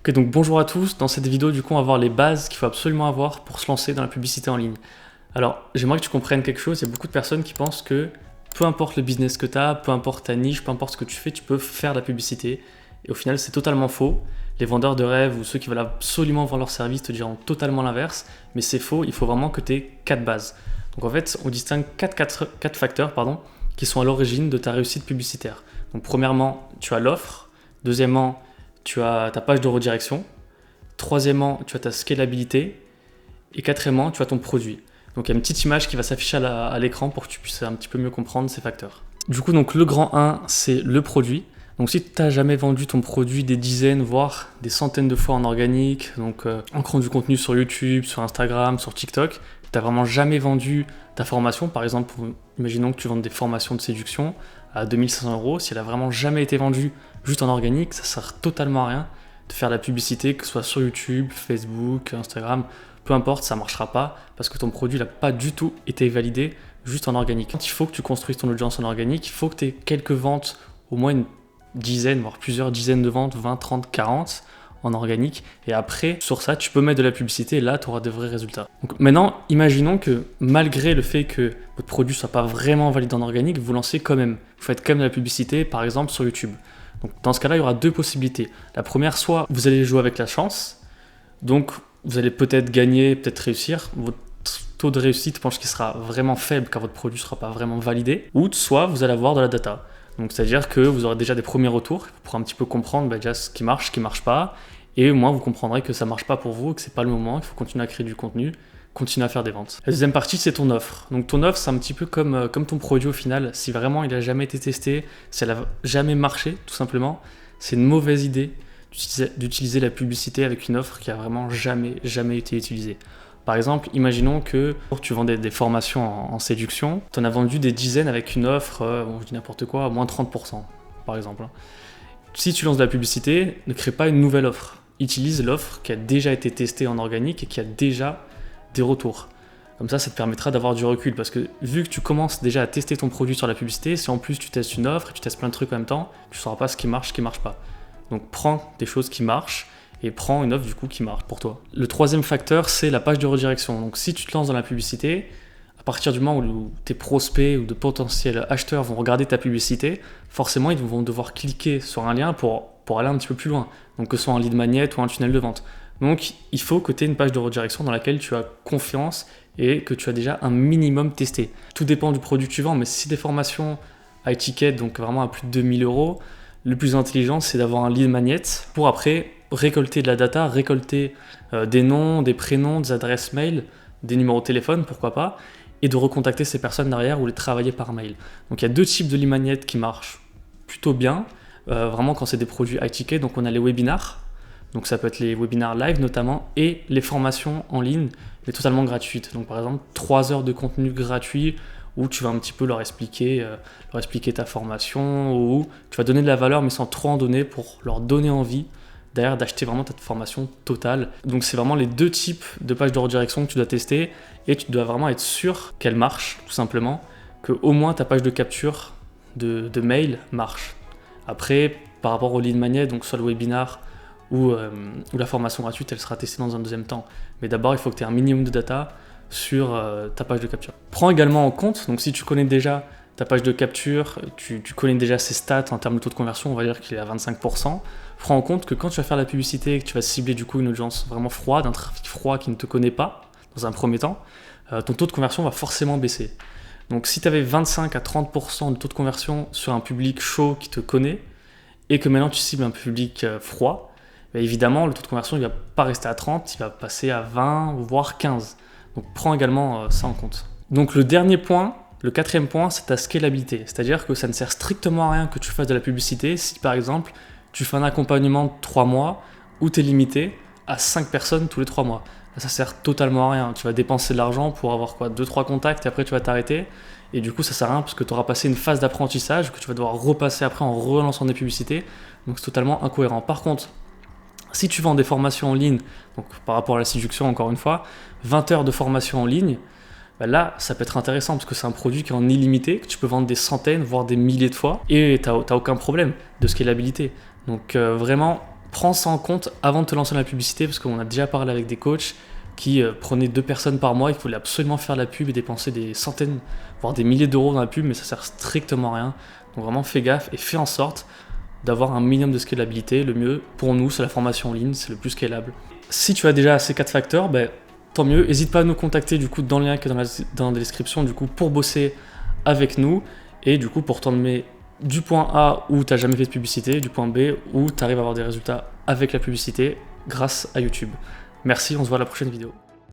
Ok, donc bonjour à tous. Dans cette vidéo, du coup, on va voir les bases qu'il faut absolument avoir pour se lancer dans la publicité en ligne. Alors, j'aimerais que tu comprennes quelque chose. Il y a beaucoup de personnes qui pensent que peu importe le business que tu as, peu importe ta niche, peu importe ce que tu fais, tu peux faire de la publicité. Et au final, c'est totalement faux. Les vendeurs de rêves ou ceux qui veulent absolument vendre leur service te diront totalement l'inverse. Mais c'est faux. Il faut vraiment que tu aies 4 bases. Donc en fait, on distingue 4 facteurs qui sont à l'origine de ta réussite publicitaire. Donc premièrement, tu as l'offre. Deuxièmement, tu as ta page de redirection. Troisièmement, tu as ta scalabilité. Et quatrièmement, tu as ton produit. Donc il y a une petite image qui va s'afficher à l'écran pour que tu puisses un petit peu mieux comprendre ces facteurs. Du coup, donc le grand 1, c'est le produit. Donc si tu n'as jamais vendu ton produit des dizaines, voire des centaines de fois en organique, donc en créant du contenu sur YouTube, sur Instagram, sur TikTok, tu n'as vraiment jamais vendu ta formation, par exemple, imaginons que tu vendes des formations de séduction à 2500 €, si elle a vraiment jamais été vendue juste en organique, ça sert totalement à rien de faire de la publicité, que ce soit sur YouTube, Facebook, Instagram, peu importe, ça ne marchera pas parce que ton produit n'a pas du tout été validé juste en organique. Il faut que tu construises ton audience en organique, il faut que tu aies quelques ventes, au moins une dizaine, voire plusieurs dizaines de ventes, 20, 30, 40 en organique. Et après, sur ça, tu peux mettre de la publicité et là, tu auras de vrais résultats. Donc maintenant, imaginons que malgré le fait que votre produit ne soit pas vraiment validé en organique, vous lancez quand même. Vous faites quand même de la publicité, par exemple, sur YouTube. Donc dans ce cas-là, il y aura 2 possibilités. La première, soit vous allez jouer avec la chance. Donc vous allez peut-être gagner, peut-être réussir. Votre taux de réussite, je pense qu'il sera vraiment faible car votre produit ne sera pas vraiment validé. Ou soit vous allez avoir de la data. Donc c'est-à-dire que vous aurez déjà des premiers retours pour un petit peu comprendre déjà ce qui marche pas. Et au moins vous comprendrez que ça ne marche pas pour vous, que ce n'est pas le moment, il faut continuer à créer du contenu, continuer à faire des ventes. La deuxième partie, c'est ton offre. Donc ton offre, c'est un petit peu comme ton produit au final. Si vraiment il n'a jamais été testé, si elle n'a jamais marché, tout simplement, c'est une mauvaise idée d'utiliser la publicité avec une offre qui a vraiment jamais été utilisée. Par exemple, imaginons que tu vendais des formations en séduction, tu en as vendu des dizaines avec une offre, je dis n'importe quoi, à moins 30%, par exemple. Si tu lances de la publicité, ne crée pas une nouvelle offre. Utilise l'offre qui a déjà été testée en organique et qui a déjà des retours. Comme ça te permettra d'avoir du recul parce que vu que tu commences déjà à tester ton produit sur la publicité, si en plus tu testes une offre et tu testes plein de trucs en même temps, tu ne sauras pas ce qui marche pas. Donc prends des choses qui marchent et prends une offre du coup qui marche pour toi. Le troisième facteur, c'est la page de redirection. Donc si tu te lances dans la publicité, à partir du moment où tes prospects ou de potentiels acheteurs vont regarder ta publicité, forcément ils vont devoir cliquer sur un lien pour aller un petit peu plus loin. Donc que ce soit un lead magnet ou un tunnel de vente. Donc il faut que tu aies une page de redirection dans laquelle tu as confiance et que tu as déjà un minimum testé. Tout dépend du produit que tu vends, mais si des formations high ticket, donc vraiment à plus de 2000 €, le plus intelligent c'est d'avoir un lead magnet pour après récolter de la data, récolter des noms, des prénoms, des adresses mail, des numéros de téléphone, pourquoi pas, et de recontacter ces personnes derrière ou les travailler par mail. Donc il y a 2 types de lead magnet qui marchent plutôt bien, vraiment quand c'est des produits high ticket. Donc on a les webinars, donc ça peut être les webinars live notamment, et les formations en ligne, mais totalement gratuites. Donc par exemple 3 heures de contenu gratuit où tu vas un petit peu leur expliquer ta formation, ou tu vas donner de la valeur mais sans trop en donner pour leur donner envie derrière d'acheter vraiment ta formation totale. Donc c'est vraiment les 2 types de pages de redirection que tu dois tester et tu dois vraiment être sûr qu'elles marchent tout simplement, que au moins ta page de capture de mail marche. Après, par rapport au lead magnet, donc soit le webinar ou la formation gratuite, elle sera testée dans un deuxième temps. Mais d'abord, il faut que tu aies un minimum de data sur ta page de capture. Prends également en compte, donc si tu connais déjà ta page de capture, tu connais déjà ses stats en termes de taux de conversion, on va dire qu'il est à 25%. Prends en compte que quand tu vas faire la publicité et que tu vas cibler du coup une audience vraiment froide, un trafic froid qui ne te connaît pas dans un premier temps, ton taux de conversion va forcément baisser. Donc si tu avais 25 à 30% de taux de conversion sur un public chaud qui te connaît et que maintenant tu cibles un public froid, bah évidemment le taux de conversion il ne va pas rester à 30, il va passer à 20 voire 15. Donc prends également ça en compte. Donc le dernier point, le quatrième point, c'est ta scalabilité. C'est-à-dire que ça ne sert strictement à rien que tu fasses de la publicité si par exemple tu fais un accompagnement de 3 mois où tu es limité à 5 personnes tous les 3 mois. Ça sert totalement à rien. Tu vas dépenser de l'argent pour avoir 2-3 contacts et après tu vas t'arrêter. Et du coup, ça sert à rien parce que tu auras passé une phase d'apprentissage que tu vas devoir repasser après en relançant des publicités. Donc c'est totalement incohérent. Par contre, si tu vends des formations en ligne, donc par rapport à la séduction encore une fois, 20 heures de formation en ligne, bah là, ça peut être intéressant parce que c'est un produit qui est en illimité, que tu peux vendre des centaines, voire des milliers de fois et tu n'as aucun problème de scalabilité. Donc vraiment, prends ça en compte avant de te lancer dans la publicité, parce qu'on a déjà parlé avec des coachs qui prenaient 2 personnes par mois, il fallait absolument faire la pub et dépenser des centaines, voire des milliers d'euros dans la pub, mais ça sert strictement à rien. Donc vraiment fais gaffe et fais en sorte d'avoir un minimum de scalabilité. Le mieux pour nous, c'est la formation en ligne, c'est le plus scalable. Si tu as déjà ces 4 facteurs, tant mieux. N'hésite pas à nous contacter du coup dans le lien qui est dans la description du coup pour bosser avec nous et du coup pour t'emmener du point A où tu n'as jamais fait de publicité, du point B où tu arrives à avoir des résultats avec la publicité grâce à YouTube. Merci, on se voit à la prochaine vidéo.